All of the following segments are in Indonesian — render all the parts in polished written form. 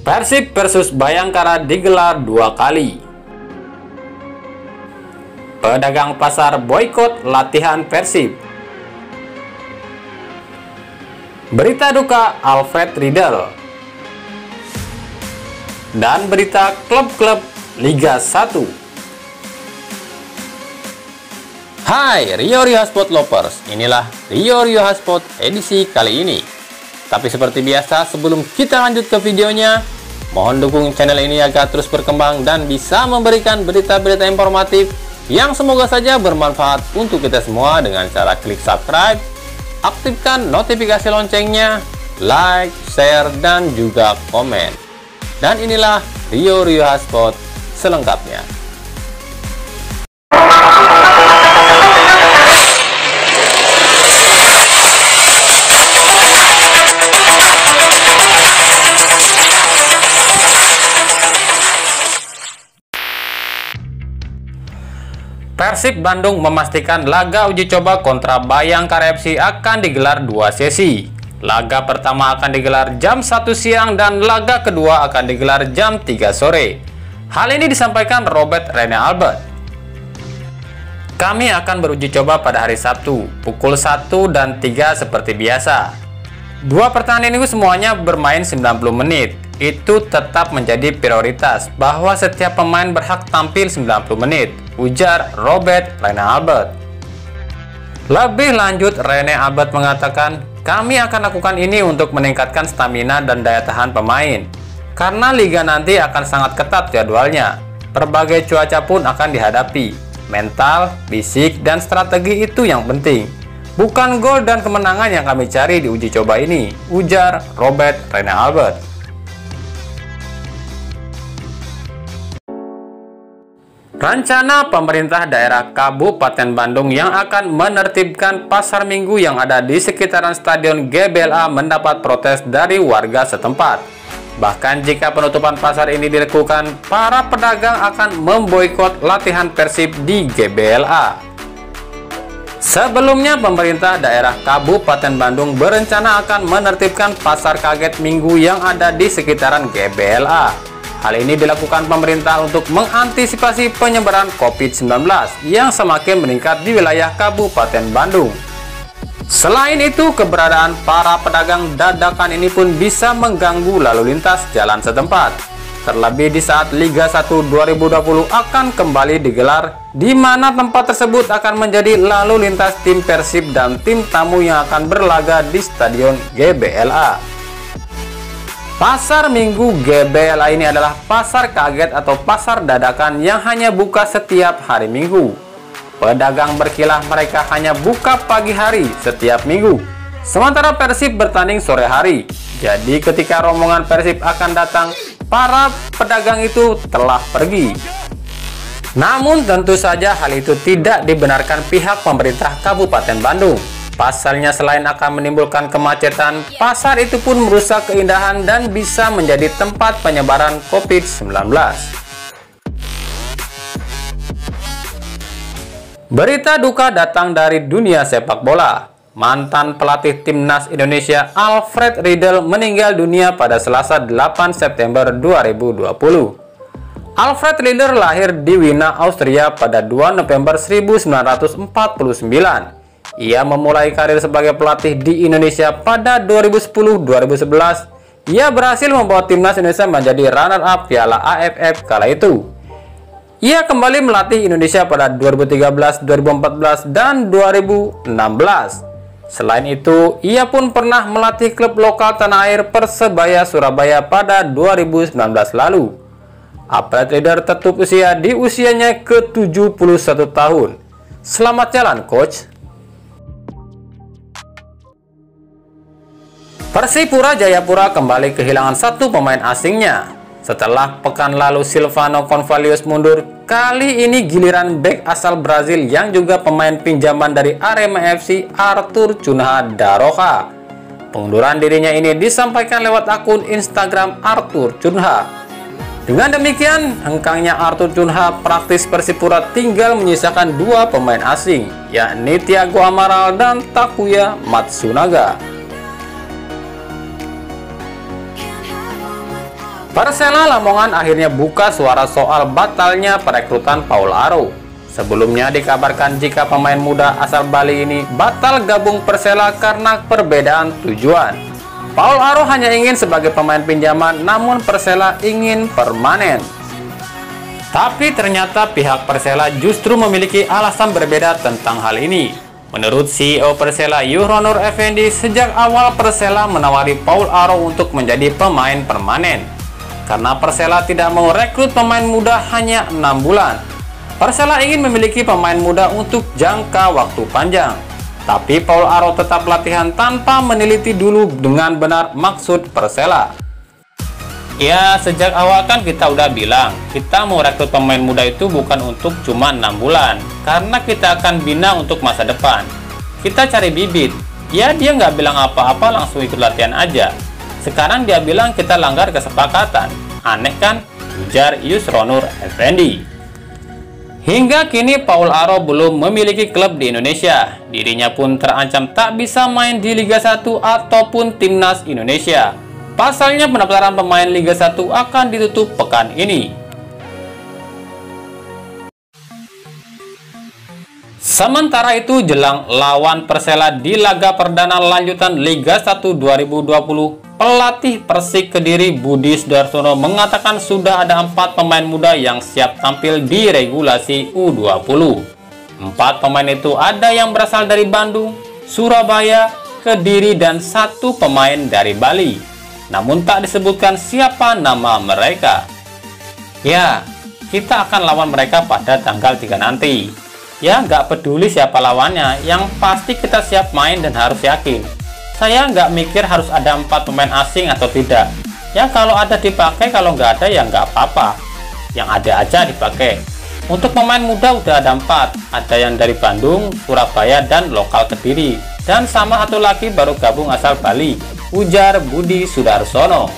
Persib versus Bayangkara digelar 2 kali. Pedagang pasar boikot latihan Persib. Berita duka Alfred Riedel. Dan berita klub-klub Liga 1. Hai Rio Hotspot Lovers, inilah Rio Hotspot edisi kali ini. Tapi seperti biasa, sebelum kita lanjut ke videonya, mohon dukung channel ini agar terus berkembang dan bisa memberikan berita-berita informatif yang semoga saja bermanfaat untuk kita semua dengan cara klik subscribe, aktifkan notifikasi loncengnya, like, share, dan juga komen. Dan inilah Rio Hotspot selengkapnya. Persib Bandung memastikan laga uji coba kontra Bayangkara FC akan digelar 2 sesi. Laga pertama akan digelar jam 1 siang dan laga kedua akan digelar jam 3 sore. Hal ini disampaikan Robert Rene Albert. Kami akan beruji coba pada hari Sabtu, pukul 1 dan 3 seperti biasa. Dua pertandingan ini semuanya bermain 90 menit. Itu tetap menjadi prioritas bahwa setiap pemain berhak tampil 90 menit, ujar Robert Rene Albert. Lebih lanjut, Rene Albert mengatakan, kami akan lakukan ini untuk meningkatkan stamina dan daya tahan pemain. Karena liga nanti akan sangat ketat jadwalnya. Berbagai cuaca pun akan dihadapi. Mental, fisik, dan strategi itu yang penting. Bukan gol dan kemenangan yang kami cari di uji coba ini, ujar Robert Rene Albert. Rencana pemerintah daerah Kabupaten Bandung yang akan menertibkan pasar minggu yang ada di sekitaran Stadion GBLA mendapat protes dari warga setempat. Bahkan jika penutupan pasar ini dilakukan, para pedagang akan memboikot latihan Persib di GBLA. Sebelumnya, pemerintah daerah Kabupaten Bandung berencana akan menertibkan pasar kaget minggu yang ada di sekitaran GBLA. Hal ini dilakukan pemerintah untuk mengantisipasi penyebaran COVID-19 yang semakin meningkat di wilayah Kabupaten Bandung. Selain itu, keberadaan para pedagang dadakan ini pun bisa mengganggu lalu lintas jalan setempat. Terlebih di saat Liga 1 2020 akan kembali digelar, di mana tempat tersebut akan menjadi lalu lintas tim Persib dan tim tamu yang akan berlaga di Stadion GBLA. Pasar Minggu GBLA ini adalah pasar kaget atau pasar dadakan yang hanya buka setiap hari Minggu. Pedagang berkilah mereka hanya buka pagi hari setiap minggu, sementara Persib bertanding sore hari. Jadi ketika rombongan Persib akan datang, para pedagang itu telah pergi. Namun tentu saja hal itu tidak dibenarkan pihak pemerintah Kabupaten Bandung. Pasalnya, selain akan menimbulkan kemacetan, pasar itu pun merusak keindahan dan bisa menjadi tempat penyebaran COVID-19. Berita duka datang dari dunia sepak bola. Mantan pelatih timnas Indonesia Alfred Riedel meninggal dunia pada Selasa 8 September 2020. Alfred Riedel lahir di Wina, Austria pada 2 November 1949. Ia memulai karir sebagai pelatih di Indonesia pada 2010-2011. Ia berhasil membawa timnas Indonesia menjadi runner-up Piala AFF kala itu. Ia kembali melatih Indonesia pada 2013, 2014, dan 2016. Selain itu, ia pun pernah melatih klub lokal tanah air Persebaya Surabaya pada 2019 lalu. Alfred Riedel tutup usia di usianya ke-71 tahun. Selamat jalan, Coach. Persipura Jayapura kembali kehilangan satu pemain asingnya. Setelah pekan lalu Silvano Convalescos mundur, kali ini giliran bek asal Brazil yang juga pemain pinjaman dari Arema FC, Arthur Cunha da Rocha. Pengunduran dirinya ini disampaikan lewat akun Instagram Arthur Cunha. Dengan demikian, hengkangnya Arthur Cunha praktis Persipura tinggal menyisakan dua pemain asing, yakni Thiago Amaral dan Takuya Matsunaga. Persela Lamongan akhirnya buka suara soal batalnya perekrutan Paul Aro. Sebelumnya dikabarkan jika pemain muda asal Bali ini batal gabung Persela karena perbedaan tujuan. Paul Aro hanya ingin sebagai pemain pinjaman, namun Persela ingin permanen. Tapi ternyata pihak Persela justru memiliki alasan berbeda tentang hal ini. Menurut CEO Persela Yuhronur Effendi, sejak awal Persela menawari Paul Aro untuk menjadi pemain permanen. Karena Persela tidak mau rekrut pemain muda hanya 6 bulan. Persela ingin memiliki pemain muda untuk jangka waktu panjang. Tapi Paul Aro tetap latihan tanpa meneliti dulu dengan benar maksud Persela. Ya, sejak awal kan kita udah bilang, kita mau rekrut pemain muda itu bukan untuk cuma 6 bulan. Karena kita akan bina untuk masa depan. Kita cari bibit. Ya, dia nggak bilang apa-apa, langsung ikut latihan aja. Sekarang dia bilang kita langgar kesepakatan. Aneh kan? Ujar Yusronur Effendi. Hingga kini Paul Aro belum memiliki klub di Indonesia. Dirinya pun terancam tak bisa main di Liga 1 ataupun Timnas Indonesia. Pasalnya pendaftaran pemain Liga 1 akan ditutup pekan ini. Sementara itu, jelang lawan Persela di laga perdana lanjutan Liga 1 2020, pelatih Persik Kediri Budi Sudarsono mengatakan sudah ada 4 pemain muda yang siap tampil di regulasi U20. 4 pemain itu ada yang berasal dari Bandung, Surabaya, Kediri, dan 1 pemain dari Bali. Namun tak disebutkan siapa nama mereka. Ya, kita akan lawan mereka pada tanggal 3 nanti. Ya, nggak peduli siapa lawannya, yang pasti kita siap main dan harus yakin. Saya nggak mikir harus ada 4 pemain asing atau tidak. Ya, kalau ada dipakai, kalau nggak ada ya nggak apa-apa. Yang ada aja dipakai. Untuk pemain muda udah ada 4. Ada yang dari Bandung, Surabaya, dan lokal Kediri. Dan sama satu lagi baru gabung asal Bali, ujar Budi Sudarsono.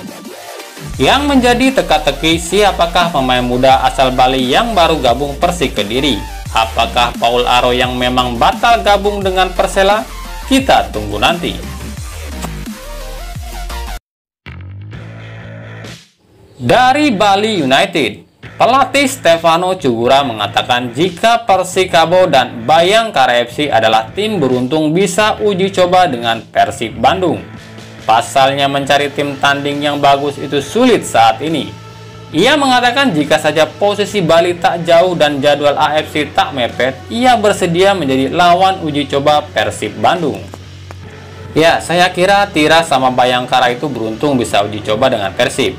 Yang menjadi teka-teki, siapakah pemain muda asal Bali yang baru gabung Persik Kediri? Apakah Paul Aro yang memang batal gabung dengan Persela? Kita tunggu nanti. Dari Bali United, pelatih Stefano Cugura mengatakan jika Persikabo dan Bayangkara FC adalah tim beruntung bisa uji coba dengan Persib Bandung. Pasalnya mencari tim tanding yang bagus itu sulit saat ini. Ia mengatakan jika saja posisi Bali tak jauh dan jadwal AFC tak mepet, ia bersedia menjadi lawan uji coba Persib Bandung. Ya, saya kira Tira sama Bayangkara itu beruntung bisa uji coba dengan Persib.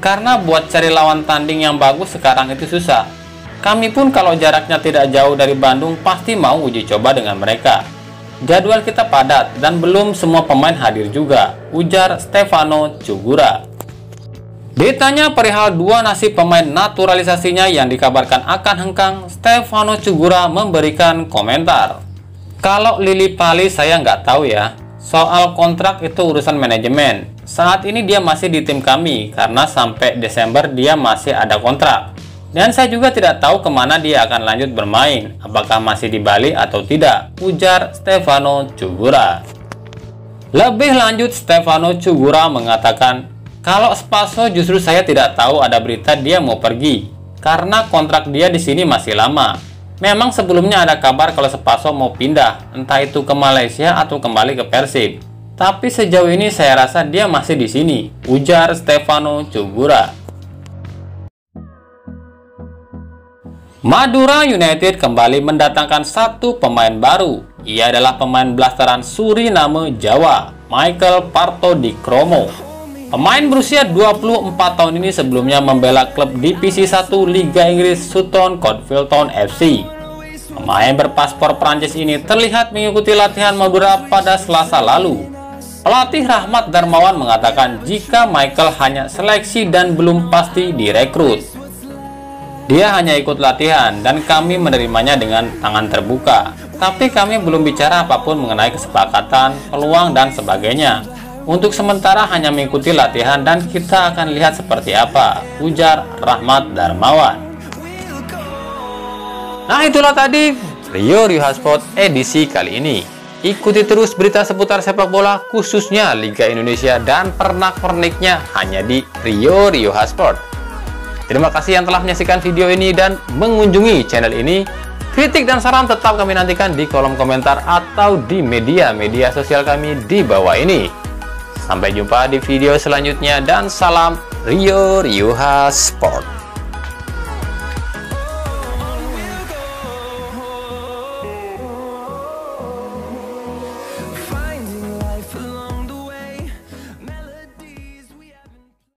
Karena buat cari lawan tanding yang bagus sekarang itu susah. Kami pun kalau jaraknya tidak jauh dari Bandung pasti mau uji coba dengan mereka. Jadwal kita padat dan belum semua pemain hadir juga, ujar Stefano Cugura. Ditanya perihal 2 nasib pemain naturalisasinya yang dikabarkan akan hengkang, Stefano Cugura memberikan komentar. Kalau Lili Pali saya nggak tahu ya. Soal kontrak itu urusan manajemen. Saat ini dia masih di tim kami karena sampai Desember dia masih ada kontrak. Dan saya juga tidak tahu kemana dia akan lanjut bermain, apakah masih di Bali atau tidak, ujar Stefano Cugura. Lebih lanjut, Stefano Cugura mengatakan, kalau Spaso justru saya tidak tahu ada berita dia mau pergi, karena kontrak dia di sini masih lama. Memang sebelumnya ada kabar kalau Spaso mau pindah, entah itu ke Malaysia atau kembali ke Persib. Tapi sejauh ini saya rasa dia masih di sini, ujar Stefano Cugura. Madura United kembali mendatangkan 1 pemain baru. Ia adalah pemain blasteran Suriname Jawa, Michael Parto Di Kromo. Pemain berusia 24 tahun ini sebelumnya membela klub divisi 1 Liga Inggris Sutton Coldfield Town FC. Pemain berpaspor Prancis ini terlihat mengikuti latihan Madura pada Selasa lalu. Pelatih Rahmat Darmawan mengatakan jika Michael hanya seleksi dan belum pasti direkrut. Dia hanya ikut latihan dan kami menerimanya dengan tangan terbuka. Tapi kami belum bicara apapun mengenai kesepakatan, peluang, dan sebagainya. Untuk sementara hanya mengikuti latihan dan kita akan lihat seperti apa, ujar Rahmat Darmawan. Nah, itulah tadi Rio Hasport edisi kali ini. Ikuti terus berita seputar sepak bola khususnya Liga Indonesia dan pernak-perniknya hanya di Rio Sport. Terima kasih yang telah menyaksikan video ini dan mengunjungi channel ini. Kritik dan saran tetap kami nantikan di kolom komentar atau di media sosial kami di bawah ini. Sampai jumpa di video selanjutnya dan salam Rio Sport.